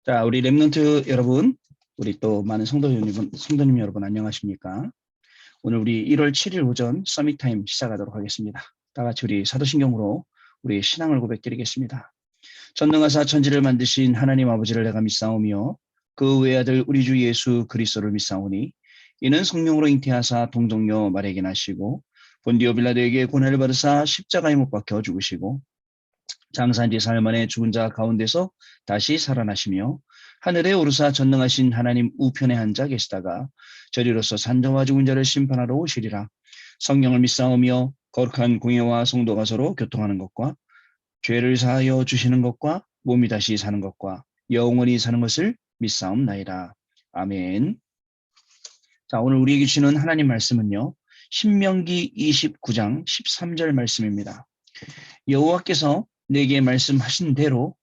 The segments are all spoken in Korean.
자, 우리 랩런트 여러분, 우리 또 많은 성도님 여러분 안녕하십니까? 오늘 우리 1월 7일 오전 서밋 타임 시작하도록 하겠습니다. 다 같이 우리 사도신경으로 우리 신앙을 고백드리겠습니다. 전능하사 천지를 만드신 하나님 아버지를 내가 믿사오며 그 외아들 우리 주 예수 그리스도를 믿사오니 이는 성령으로 잉태하사 동정녀 마리아에게 나시고 본디오 빌라도에게 고난을 받으사 십자가에 못 박혀 죽으시고 장사한 지 사흘 만에 죽은 자 가운데서 다시 살아나시며 하늘에 오르사 전능하신 하나님 우편에 앉아 계시다가 저리로서 산자와 죽은 자를 심판하러 오시리라. 성령을 믿사오며 거룩한 공예와 성도가 서로 교통하는 것과 죄를 사하여 주시는 것과 몸이 다시 사는 것과 영원히 사는 것을 믿사옵나이다. 아멘. 자, 오늘 우리에게 주시는 하나님 말씀은요. 신명기 29장 13절 말씀입니다. 여호와께서 내게 말씀하신 대로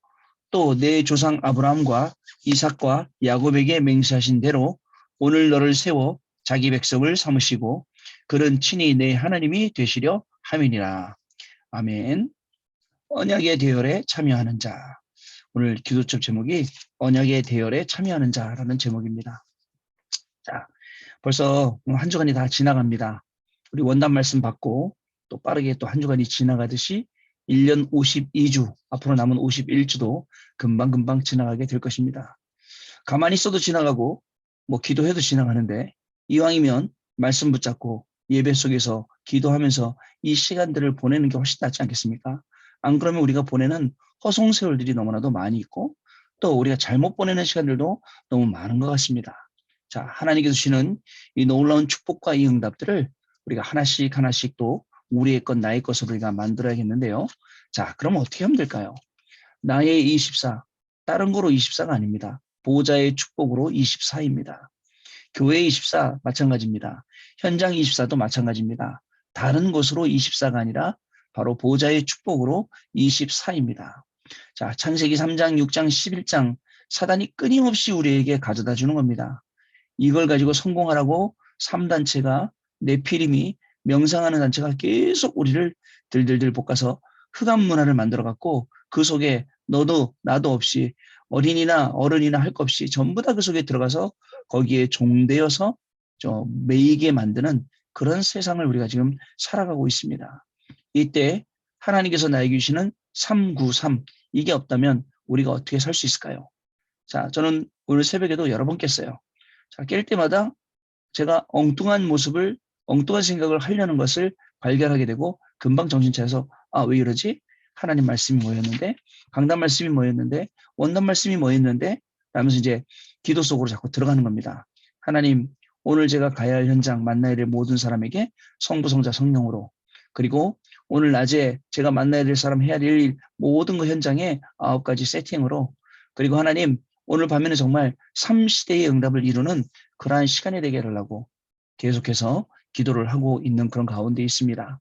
또 내 조상 아브라함과 이삭과 야곱에게 맹세하신 대로 오늘 너를 세워 자기 백성을 삼으시고 그는 친히 내 하나님이 되시려 함이니라. 아멘. 언약의 대열에 참여하는 자. 오늘 기도첩 제목이 언약의 대열에 참여하는 자라는 제목입니다. 자, 벌써 한 주간이 다 지나갑니다. 우리 원단 말씀 받고 또 빠르게 또 한 주간이 지나가듯이 1년 52주, 앞으로 남은 51주도 금방금방 지나가게 될 것입니다. 가만히 있어도 지나가고 뭐 기도해도 지나가는데 이왕이면 말씀 붙잡고 예배 속에서 기도하면서 이 시간들을 보내는 게 훨씬 낫지 않겠습니까? 안 그러면 우리가 보내는 허송세월들이 너무나도 많이 있고 또 우리가 잘못 보내는 시간들도 너무 많은 것 같습니다. 자, 하나님께서 주시는 이 놀라운 축복과 이 응답들을 우리가 하나씩 하나씩 또 우리의 것, 나의 것으로 우리가 만들어야겠는데요. 자, 그럼 어떻게 하면 될까요? 나의 24, 다른 거로 24가 아닙니다. 보호자의 축복으로 24입니다. 교회 24 마찬가지입니다. 현장 24도 마찬가지입니다. 다른 것으로 24가 아니라 바로 보호자의 축복으로 24입니다. 자, 창세기 3장, 6장, 11장 사단이 끊임없이 우리에게 가져다 주는 겁니다. 이걸 가지고 성공하라고 3단체가 네피림이 명상하는 단체가 계속 우리를 들들들 볶아서 흑암 문화를 만들어갖고 그 속에 너도 나도 없이 어린이나 어른이나 할 것 없이 전부 다 그 속에 들어가서 거기에 종되어서 매이게 만드는 그런 세상을 우리가 지금 살아가고 있습니다. 이때 하나님께서 나에게 주시는 393 이게 없다면 우리가 어떻게 살 수 있을까요? 자, 저는 오늘 새벽에도 여러 번 깼어요. 자, 깰 때마다 제가 엉뚱한 생각을 하려는 것을 발견하게 되고 금방 정신 차려서 왜 이러지? 하나님 말씀이 뭐였는데? 강단 말씀이 뭐였는데? 원단 말씀이 뭐였는데? 라면서 이제 기도 속으로 자꾸 들어가는 겁니다. 하나님, 오늘 제가 가야 할 현장 만나야 될 모든 사람에게 성부, 성자, 성령으로 그리고 오늘 낮에 제가 만나야 될 사람 해야 될 일 모든 그 현장에 9가지 세팅으로 그리고 하나님, 오늘 밤에는 정말 3시대의 응답을 이루는 그러한 시간이 되게 하려고 계속해서 기도를 하고 있는 그런 가운데 있습니다.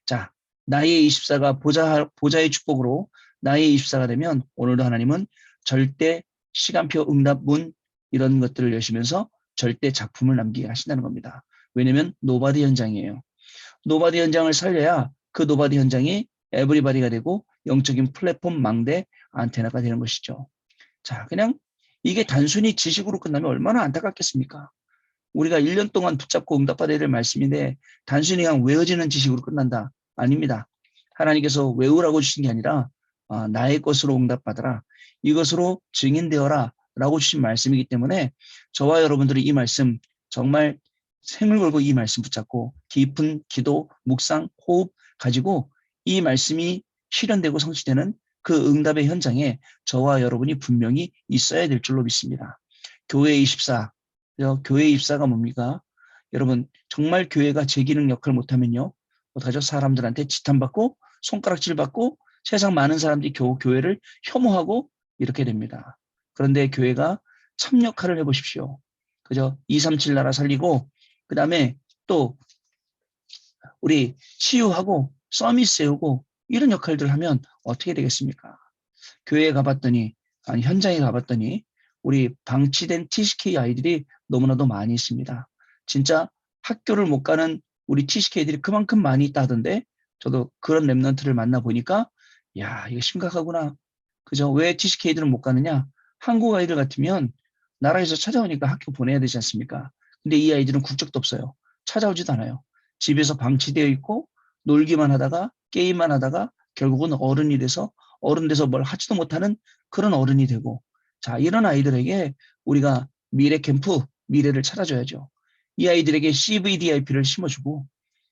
자, 나의 24가 보좌의 축복으로 나의 24가 되면 오늘도 하나님은 절대 시간표 응답문 이런 것들을 여시면서 절대 작품을 남기게 하신다는 겁니다. 왜냐하면 노바디 현장이에요. 노바디 현장을 살려야 그 노바디 현장이 에브리바디가 되고 영적인 플랫폼 망대 안테나가 되는 것이죠. 자, 그냥 이게 단순히 지식으로 끝나면 얼마나 안타깝겠습니까? 우리가 1년 동안 붙잡고 응답받아야 될 말씀인데 단순히 그냥 외워지는 지식으로 끝난다. 아닙니다. 하나님께서 외우라고 주신 게 아니라 나의 것으로 응답받아라. 이것으로 증인되어라 라고 주신 말씀이기 때문에 저와 여러분들이 이 말씀 정말 생을 걸고 이 말씀 붙잡고 깊은 기도, 묵상, 호흡 가지고 이 말씀이 실현되고 성취되는 그 응답의 현장에 저와 여러분이 분명히 있어야 될 줄로 믿습니다. 교회 24, 교회 24가 뭡니까? 여러분 정말 교회가 제 기능 역할을 못하면요. 어떡하죠? 사람들한테 지탄받고 손가락질 받고 세상 많은 사람들이 교회를 혐오하고 이렇게 됩니다. 그런데 교회가 참 역할을 해보십시오. 그죠? 237 나라 살리고 그 다음에 또 우리 치유하고 서밋 세우고 이런 역할들을 하면 어떻게 되겠습니까? 교회에 가봤더니 아니 현장에 가봤더니 우리 방치된 TCK 아이들이 너무나도 많이 있습니다. 진짜 학교를 못 가는 우리 TCK들이 그만큼 많이 있다 하던데 저도 그런 랩런트를 만나보니까 야 이거 심각하구나. 그죠? 왜 TCK들은 못 가느냐? 한국 아이들 같으면 나라에서 찾아오니까 학교 보내야 되지 않습니까? 근데 이 아이들은 국적도 없어요. 찾아오지도 않아요. 집에서 방치되어 있고 놀기만 하다가 게임만 하다가 결국은 어른이 돼서 어른 돼서 뭘 하지도 못하는 그런 어른이 되고, 자, 이런 아이들에게 우리가 미래 캠프, 미래를 찾아줘야죠. 이 아이들에게 CVDIP를 심어주고,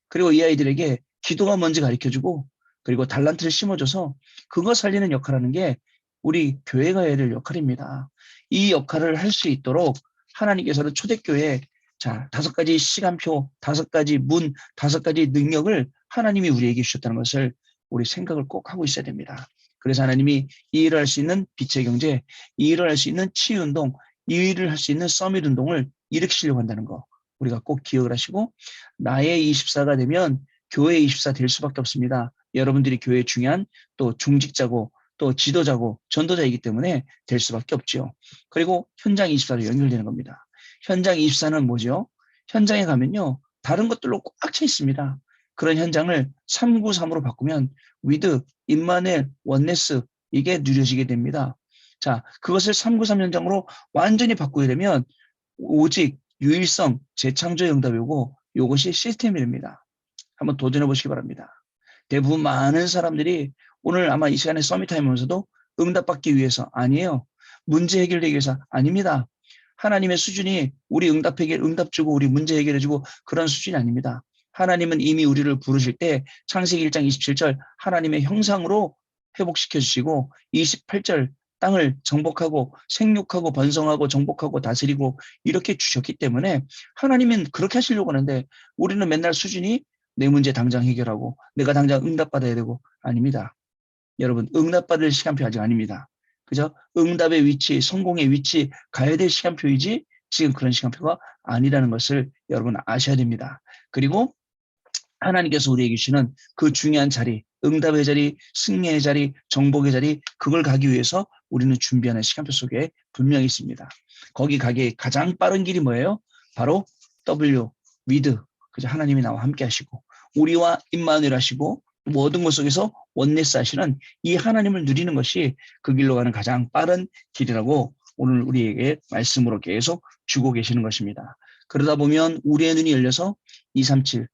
그리고 이 아이들에게 기도가 뭔지 가르쳐주고, 그리고 달란트를 심어줘서 그거 살리는 역할을 하는 게 우리 교회가 해야 될 역할입니다. 이 역할을 할 수 있도록 하나님께서는 초대교회에, 자, 5가지 시간표, 5가지 문, 5가지 능력을 하나님이 우리에게 주셨다는 것을 우리 생각을 꼭 하고 있어야 됩니다. 그래서 하나님이 이 일을 할 수 있는 빛의 경제, 이 일을 할 수 있는 치유운동, 이 일을 할 수 있는 서밋 운동을 일으키시려고 한다는 거 우리가 꼭 기억을 하시고, 나의 24가 되면 교회 24 될 수밖에 없습니다. 여러분들이 교회의 중요한 또 중직자고 또 지도자고 전도자이기 때문에 될 수밖에 없죠. 그리고 현장 24로 연결되는 겁니다. 현장 24는 뭐죠? 현장에 가면요, 다른 것들로 꽉 차 있습니다. 그런 현장을 393으로 바꾸면 위드, 임마누엘, 원네스, 이게 누려지게 됩니다. 자, 그것을 393 현장으로 완전히 바꾸게 되면 오직 유일성, 재창조의 응답이고 이것이 시스템입니다. 한번 도전해 보시기 바랍니다. 대부분 많은 사람들이 오늘 아마 이 시간에 서밋타임 하면서도 응답받기 위해서 아니에요. 문제 해결되기 위해서 아닙니다. 하나님의 수준이 우리 응답 주고 우리 문제 해결해 주고 그런 수준이 아닙니다. 하나님은 이미 우리를 부르실 때 창세기 1장 27절 하나님의 형상으로 회복시켜 주시고 28절 땅을 정복하고 생육하고 번성하고 정복하고 다스리고 이렇게 주셨기 때문에 하나님은 그렇게 하시려고 하는데 우리는 맨날 수준이 내 문제 당장 해결하고 내가 당장 응답받아야 되고 아닙니다. 여러분 응답받을 시간표 아직 아닙니다. 그죠? 응답의 위치, 성공의 위치 가야 될 시간표이지 지금 그런 시간표가 아니라는 것을 여러분 아셔야 됩니다. 그리고 하나님께서 우리에게 주시는 그 중요한 자리, 응답의 자리, 승리의 자리, 정복의 자리, 그걸 가기 위해서 우리는 준비하는 시간표 속에 분명히 있습니다. 거기 가기에 가장 빠른 길이 뭐예요? 바로 W, 위드, 그죠? 하나님이 나와 함께 하시고 우리와 임마누엘 하시고 모든 것 속에서 원네스 하시는 이 하나님을 누리는 것이 그 길로 가는 가장 빠른 길이라고 오늘 우리에게 말씀으로 계속 주고 계시는 것입니다. 그러다 보면 우리의 눈이 열려서 237,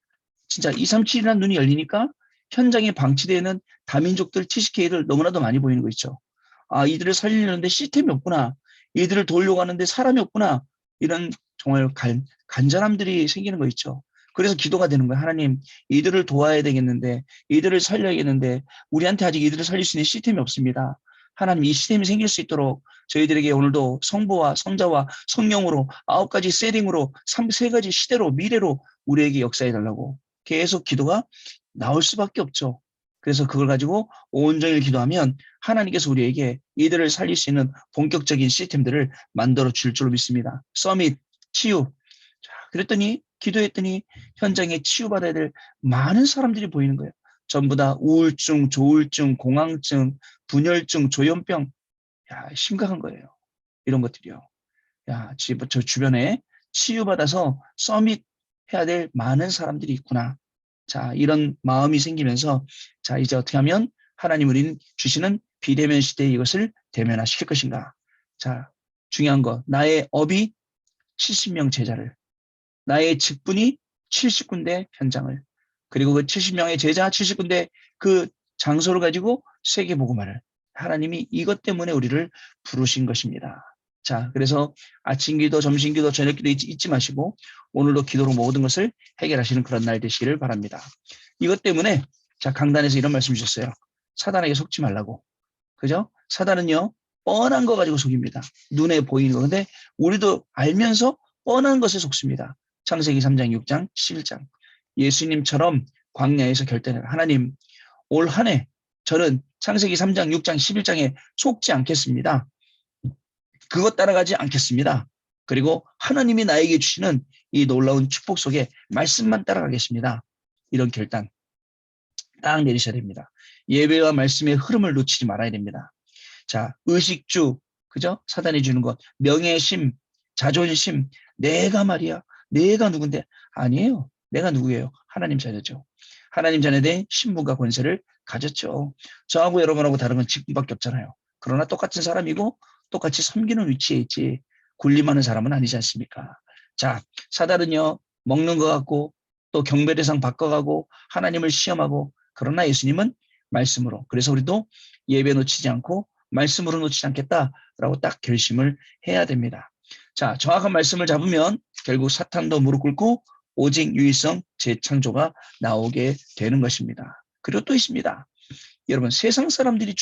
진짜 237이라는 눈이 열리니까 현장에 방치되어 있는 다민족들 TCK를 너무나도 많이 보이는 거 있죠. 아, 이들을 살리려는데 시스템이 없구나. 이들을 도우려고 하는데 사람이 없구나. 이런 정말 간절함들이 생기는 거 있죠. 그래서 기도가 되는 거예요. 하나님, 이들을 도와야 되겠는데, 이들을 살려야겠는데, 우리한테 아직 이들을 살릴 수 있는 시스템이 없습니다. 하나님, 이 시스템이 생길 수 있도록 저희들에게 오늘도 성부와 성자와 성령으로 9가지 세팅으로 3가지 시대로 미래로 우리에게 역사해 달라고 계속 기도가 나올 수밖에 없죠. 그래서 그걸 가지고 온종일 기도하면 하나님께서 우리에게 이들을 살릴 수 있는 본격적인 시스템들을 만들어 줄 줄로 믿습니다. 서밋, 치유. 자, 그랬더니 기도했더니 현장에 치유받아야 될 많은 사람들이 보이는 거예요. 전부 다 우울증, 조울증, 공황증, 분열증, 조현병. 야, 심각한 거예요. 이런 것들이요. 야, 저 주변에 치유받아서 서밋 해야 될 많은 사람들이 있구나. 자, 이런 마음이 생기면서 자, 이제 어떻게 하면 하나님 우리는 주시는 비대면 시대에 이것을 대면화시킬 것인가. 자, 중요한 거. 나의 업이 70명 제자를, 나의 직분이 70군데 현장을, 그리고 그 70명의 제자 70군데 그 장소를 가지고 세계복음화를, 하나님이 이것 때문에 우리를 부르신 것입니다. 자, 그래서 아침 기도, 점심 기도, 저녁 기도 잊지 마시고 오늘도 기도로 모든 것을 해결하시는 그런 날 되시기를 바랍니다. 이것 때문에 자, 강단에서 이런 말씀 주셨어요. 사단에게 속지 말라고. 그죠? 사단은요, 뻔한 거 가지고 속입니다. 눈에 보이는 거. 근데 우리도 알면서 뻔한 것에 속습니다. 창세기 3장, 6장, 11장. 예수님처럼 광야에서 결단해라. 하나님, 올 한 해 저는 창세기 3장, 6장, 11장에 속지 않겠습니다. 그것 따라가지 않겠습니다. 그리고 하나님이 나에게 주시는 이 놀라운 축복 속에 말씀만 따라가겠습니다. 이런 결단 딱 내리셔야 됩니다. 예배와 말씀의 흐름을 놓치지 말아야 됩니다. 자, 의식주, 그죠? 사단이 주는 것, 명예심, 자존심, 내가 말이야, 내가 누군데? 아니에요. 내가 누구예요? 하나님 자녀죠. 하나님 자녀된 신분과 권세를 가졌죠. 저하고 여러분하고 다른 건 직분밖에 없잖아요. 그러나 똑같은 사람이고 똑같이 섬기는 위치에 있지 군림하는 사람은 아니지 않습니까? 자, 사단은요 먹는 것 같고 또 경배 대상 바꿔가고 하나님을 시험하고, 그러나 예수님은 말씀으로, 그래서 우리도 예배 놓치지 않고 말씀으로 놓치지 않겠다라고 딱 결심을 해야 됩니다. 자, 정확한 말씀을 잡으면 결국 사탄도 무릎 꿇고 오직 유일성 재창조가 나오게 되는 것입니다. 그리고 또 있습니다. 여러분, 세상 사람들이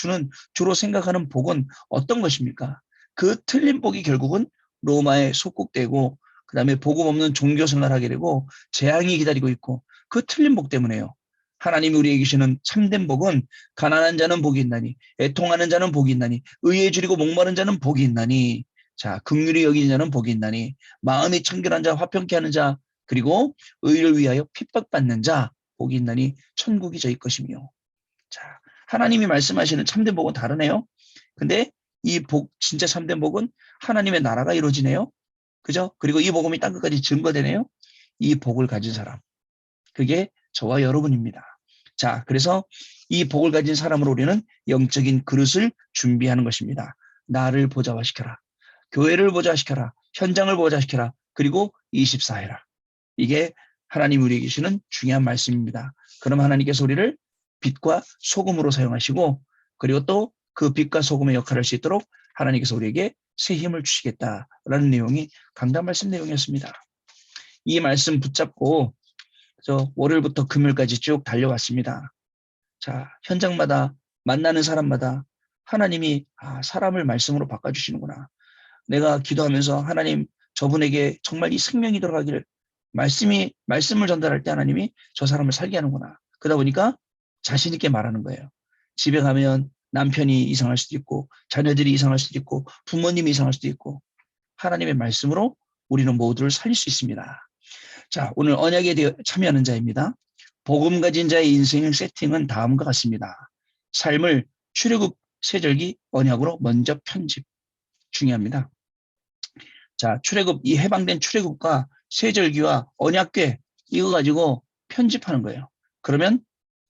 주로 생각하는 복은 어떤 것입니까? 그 틀린 복이 결국은 로마에 속국되고 그 다음에 복음 없는 종교 생활하게 되고 재앙이 기다리고 있고, 그 틀린 복 때문에요. 하나님이 우리에게 주시는 참된 복은 가난한 자는 복이 있나니, 애통하는 자는 복이 있나니, 의에 줄이고 목마른 자는 복이 있나니, 자, 긍휼히 여기는 자는 복이 있나니, 마음이 청결한 자, 화평케 하는 자, 그리고 의를 위하여 핍박받는 자 복이 있나니 천국이 저희 것이며. 자, 하나님이 말씀하시는 참된 복은 다르네요. 근데 이 복, 진짜 참된 복은 하나님의 나라가 이루어지네요. 그죠? 그리고 이 복음이 땅 끝까지 증거되네요. 이 복을 가진 사람, 그게 저와 여러분입니다. 자, 그래서 이 복을 가진 사람으로 우리는 영적인 그릇을 준비하는 것입니다. 나를 보좌화시켜라, 교회를 보좌화시켜라, 현장을 보좌화시켜라, 그리고 24해라. 이게 하나님 우리에게 주시는 중요한 말씀입니다. 그럼 하나님께서 우리를 빛과 소금으로 사용하시고, 그리고 또 그 빛과 소금의 역할을 할 수 있도록 하나님께서 우리에게 새 힘을 주시겠다라는 내용이 강단 말씀 내용이었습니다. 이 말씀 붙잡고 저 월요일부터 금요일까지 쭉 달려왔습니다. 자, 현장마다 만나는 사람마다 하나님이 사람을 말씀으로 바꿔주시는구나. 내가 기도하면서 하나님, 저분에게 정말 이 생명이 들어가기를, 말씀을 전달할 때 하나님이 저 사람을 살게 하는구나. 그러다 보니까 자신 있게 말하는 거예요. 집에 가면 남편이 이상할 수도 있고, 자녀들이 이상할 수도 있고, 부모님이 이상할 수도 있고, 하나님의 말씀으로 우리는 모두를 살릴 수 있습니다. 자, 오늘 언약에 참여하는 자입니다. 복음 가진 자의 인생 세팅은 다음과 같습니다. 삶을 출애굽, 세절기, 언약으로 먼저 편집. 중요합니다. 자, 출애굽, 이 해방된 출애굽과 세절기와 언약궤, 이거 가지고 편집하는 거예요. 그러면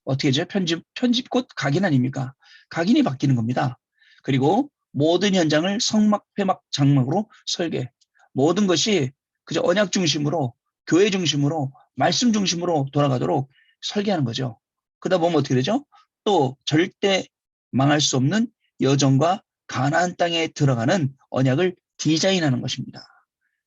어떻게 하죠? 편집 곧 각인 아닙니까? 각인이 바뀌는 겁니다. 그리고 모든 현장을 성막, 회막, 장막으로 설계. 모든 것이 그저 언약 중심으로, 교회 중심으로, 말씀 중심으로 돌아가도록 설계하는 거죠. 그러다 보면 어떻게 되죠? 또 절대 망할 수 없는 여정과 가나안 땅에 들어가는 언약을 디자인하는 것입니다.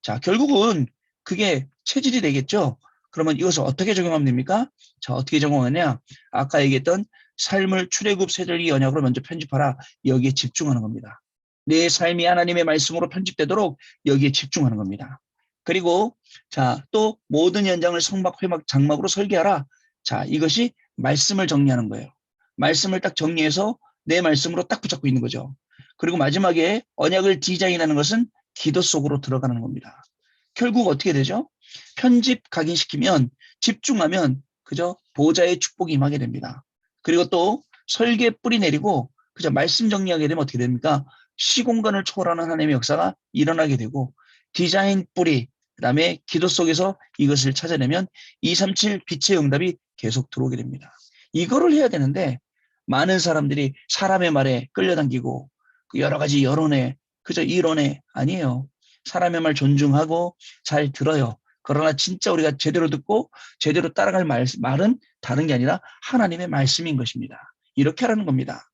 자, 결국은 그게 체질이 되겠죠. 그러면 이것을 어떻게 적용하면 됩니까? 자, 어떻게 적용하냐? 아까 얘기했던 삶을 출애굽, 세절기, 언약으로 먼저 편집하라. 여기에 집중하는 겁니다. 내 삶이 하나님의 말씀으로 편집되도록 여기에 집중하는 겁니다. 그리고 자, 또 모든 현장을 성막, 회막, 장막으로 설계하라. 자, 이것이 말씀을 정리하는 거예요. 말씀을 딱 정리해서 내 말씀으로 딱 붙잡고 있는 거죠. 그리고 마지막에 언약을 디자인하는 것은 기도 속으로 들어가는 겁니다. 결국 어떻게 되죠? 편집 각인시키면, 집중하면 그저 보좌의 축복이 임하게 됩니다. 그리고 또 설계 뿌리 내리고 그저 말씀 정리하게 되면 어떻게 됩니까? 시공간을 초월하는 하나님의 역사가 일어나게 되고, 디자인 뿌리, 그다음에 기도 속에서 이것을 찾아내면 237 빛의 응답이 계속 들어오게 됩니다. 이거를 해야 되는데 많은 사람들이 사람의 말에 끌려당기고 여러 가지 여론에, 그저 이론에, 아니에요. 사람의 말 존중하고 잘 들어요. 그러나 진짜 우리가 제대로 듣고 제대로 따라갈 말은 다른 게 아니라 하나님의 말씀인 것입니다. 이렇게 하라는 겁니다.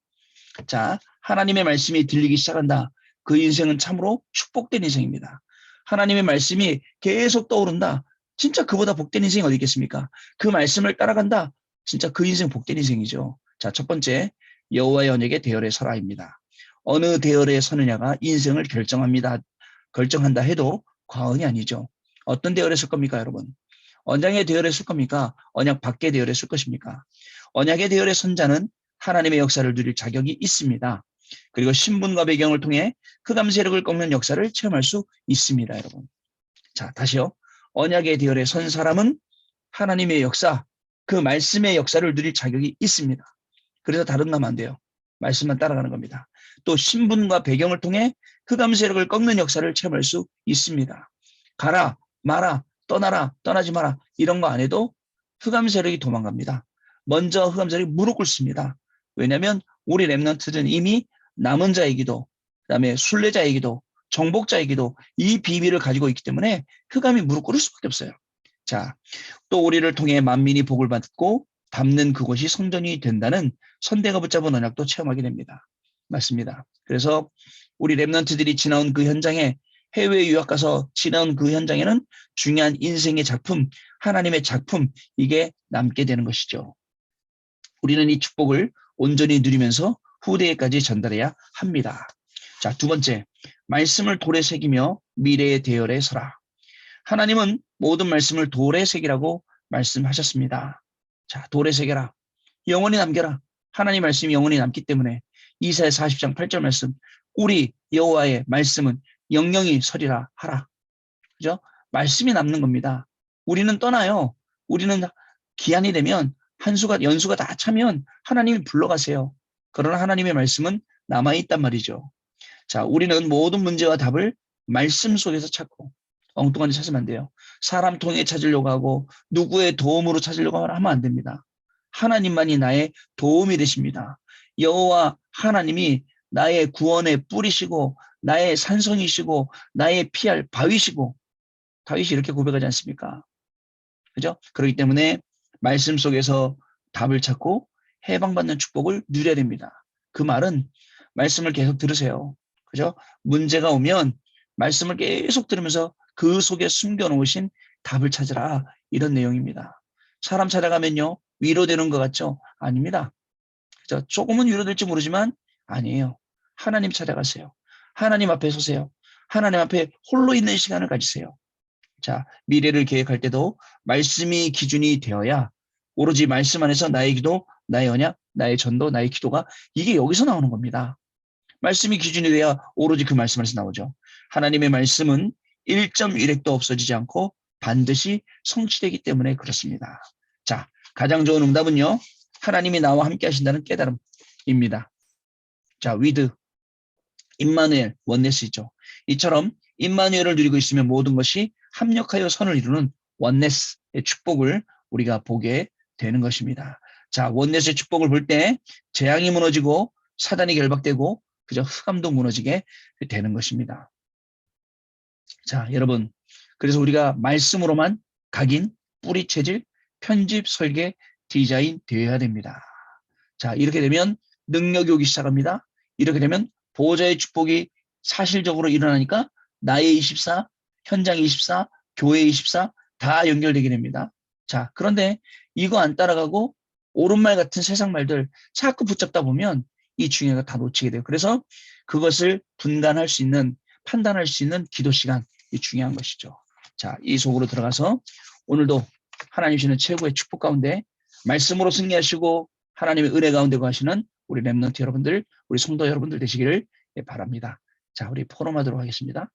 자, 하나님의 말씀이 들리기 시작한다. 그 인생은 참으로 축복된 인생입니다. 하나님의 말씀이 계속 떠오른다. 진짜 그보다 복된 인생이 어디 있겠습니까? 그 말씀을 따라간다. 진짜 그 인생 복된 인생이죠. 자, 첫 번째, 여호와의 언약의 대열에 서라입니다. 어느 대열에 서느냐가 인생을 결정한다 해도 과언이 아니죠. 어떤 대열에 설 겁니까, 여러분? 언약의 대열에 설 겁니까? 언약 밖의 대열에 설 것입니까? 언약의 대열에 선 자는 하나님의 역사를 누릴 자격이 있습니다. 그리고 신분과 배경을 통해 흑암 세력을 꺾는 역사를 체험할 수 있습니다, 여러분. 자, 다시요. 언약의 대열에 선 사람은 하나님의 역사, 그 말씀의 역사를 누릴 자격이 있습니다. 그래서 다른 남 안 돼요. 말씀만 따라가는 겁니다. 또 신분과 배경을 통해 흑암 세력을 꺾는 역사를 체험할 수 있습니다. 가라, 마라, 떠나라, 떠나지 마라, 이런 거 안 해도 흑암 세력이 도망갑니다. 먼저 흑암 세력이 무릎 꿇습니다. 왜냐하면 우리 렘넌트들은 이미 남은 자이기도, 그다음에 순례자의 기도, 정복자의 기도, 이 비밀을 가지고 있기 때문에 흑암이 무릎 꿇을 수밖에 없어요. 자, 또 우리를 통해 만민이 복을 받고 담는 그곳이 성전이 된다는 선대가 붙잡은 언약도 체험하게 됩니다. 맞습니다. 그래서 우리 랩런트들이 지나온 그 현장에, 해외 유학 가서 지나온 그 현장에는 중요한 인생의 작품, 하나님의 작품, 이게 남게 되는 것이죠. 우리는 이 축복을 온전히 누리면서 후대에까지 전달해야 합니다. 자, 두 번째, 말씀을 돌에 새기며 미래의 대열에 서라. 하나님은 모든 말씀을 돌에 새기라고 말씀하셨습니다. 자, 돌에 새겨라. 영원히 남겨라. 하나님 말씀이 영원히 남기 때문에 이사야 40장 8절 말씀, 우리 여호와의 말씀은 영영이 서리라 하라. 그죠? 말씀이 남는 겁니다. 우리는 떠나요. 우리는 기한이 되면 연수가 다 차면 하나님이 불러가세요. 그러나 하나님의 말씀은 남아있단 말이죠. 자, 우리는 모든 문제와 답을 말씀 속에서 찾고, 엉뚱한 데 찾으면 안 돼요. 사람 통해 찾으려고 하고 누구의 도움으로 찾으려고 하면 안 됩니다. 하나님만이 나의 도움이 되십니다. 여호와 하나님이 나의 구원의 뿌리시고 나의 산성이시고 나의 피할 바위시고, 다윗이 이렇게 고백하지 않습니까? 그죠? 그렇기 때문에 말씀 속에서 답을 찾고 해방받는 축복을 누려야 됩니다. 그 말은 말씀을 계속 들으세요. 그죠? 문제가 오면 말씀을 계속 들으면서 그 속에 숨겨놓으신 답을 찾으라, 이런 내용입니다. 사람 찾아가면요, 위로되는 것 같죠? 아닙니다. 그죠? 조금은 위로될지 모르지만 아니에요. 하나님 찾아가세요. 하나님 앞에 서세요. 하나님 앞에 홀로 있는 시간을 가지세요. 자, 미래를 계획할 때도 말씀이 기준이 되어야, 오로지 말씀 안에서 나의 기도, 나의 언약, 나의 전도, 나의 기도가, 이게 여기서 나오는 겁니다. 말씀이 기준이 돼야 오로지 그 말씀 안에서 나오죠. 하나님의 말씀은 1.1핵도 없어지지 않고 반드시 성취되기 때문에 그렇습니다. 자, 가장 좋은 응답은요, 하나님이 나와 함께 하신다는 깨달음입니다. 자, 위드, 임마누엘, 원네스이죠. 이처럼 임마누엘을 누리고 있으면 모든 것이 합력하여 선을 이루는 원네스의 축복을 우리가 보게 되는 것입니다. 자, 원네스의 축복을 볼 때 재앙이 무너지고 사단이 결박되고 그저 흑암도 무너지게 되는 것입니다. 자, 여러분, 그래서 우리가 말씀으로만 각인, 뿌리 체질, 편집, 설계, 디자인 되어야 됩니다. 자, 이렇게 되면 능력이 오기 시작합니다. 이렇게 되면 보호자의 축복이 사실적으로 일어나니까 나의 24, 현장 24, 교회 24 다 연결되게 됩니다. 자, 그런데 이거 안 따라가고 옳은말 같은 세상 말들 자꾸 붙잡다 보면 이 중요한 거 다 놓치게 돼요. 그래서 그것을 분간할 수 있는, 판단할 수 있는 기도 시간이 중요한 것이죠. 자, 이 속으로 들어가서 오늘도 하나님 주시는 최고의 축복 가운데 말씀으로 승리하시고 하나님의 은혜 가운데 거하시는 우리 랩런트 여러분들, 우리 성도 여러분들 되시기를 바랍니다. 자, 우리 포럼하도록 하겠습니다.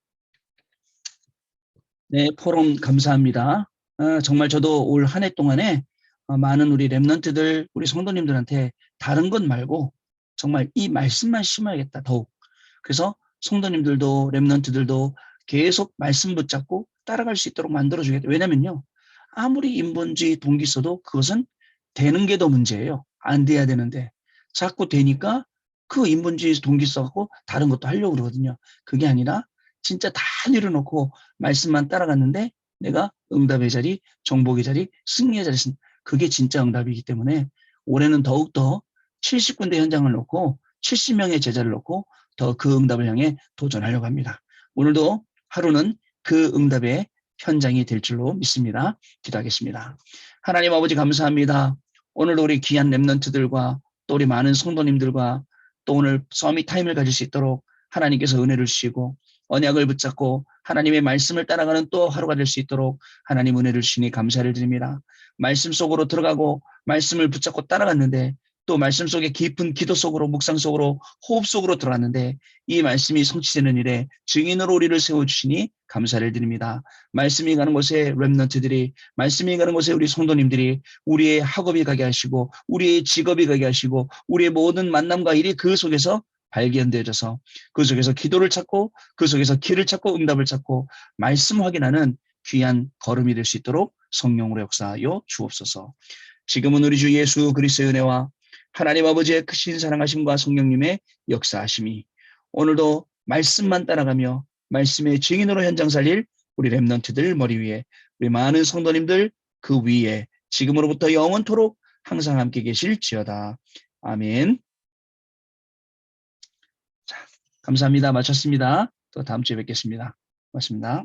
네, 포럼 감사합니다. 정말 저도 올 한 해 동안에 많은 우리 랩런트들, 우리 성도님들한테 다른 것 말고 정말 이 말씀만 심어야겠다, 더욱. 그래서 성도님들도 랩런트들도 계속 말씀 붙잡고 따라갈 수 있도록 만들어주겠다. 왜냐면요, 아무리 인본주의 동기 써도 그것은 되는 게 더 문제예요. 안 돼야 되는데 자꾸 되니까 그 인본주의 동기 써갖고 다른 것도 하려고 그러거든요. 그게 아니라 진짜 다 내려놓고 말씀만 따라갔는데 내가 응답의 자리, 정복의 자리, 승리의 자리, 그게 진짜 응답이기 때문에 올해는 더욱더 70군데 현장을 놓고 70명의 제자를 놓고 더 그 응답을 향해 도전하려고 합니다. 오늘도 하루는 그 응답의 현장이 될 줄로 믿습니다. 기도하겠습니다. 하나님 아버지 감사합니다. 오늘도 우리 귀한 랩런트들과 또 우리 많은 성도님들과 또 오늘 서밋 타임을 가질 수 있도록 하나님께서 은혜를 주시고 언약을 붙잡고 하나님의 말씀을 따라가는 또 하루가 될 수 있도록 하나님 은혜를 주시니 감사를 드립니다. 말씀 속으로 들어가고 말씀을 붙잡고 따라갔는데 또 말씀 속에 깊은 기도 속으로, 묵상 속으로, 호흡 속으로 들어갔는데 이 말씀이 성취되는 일에 증인으로 우리를 세워주시니 감사를 드립니다. 말씀이 가는 곳에 랩런트들이, 말씀이 가는 곳에 우리 성도님들이 우리의 학업이 가게 하시고 우리의 직업이 가게 하시고 우리의 모든 만남과 일이 그 속에서 발견되어져서 그 속에서 기도를 찾고 그 속에서 길을 찾고 응답을 찾고 말씀 확인하는 귀한 걸음이 될 수 있도록 성령으로 역사하여 주옵소서. 지금은 우리 주 예수 그리스도의 은혜와 하나님 아버지의 크신 사랑하심과 성령님의 역사하심이 오늘도 말씀만 따라가며 말씀의 증인으로 현장 살릴 우리 렘넌트들 머리 위에 우리 많은 성도님들 그 위에 지금으로부터 영원토록 항상 함께 계실지어다. 아멘. 자, 감사합니다. 마쳤습니다. 또 다음 주에 뵙겠습니다. 고맙습니다.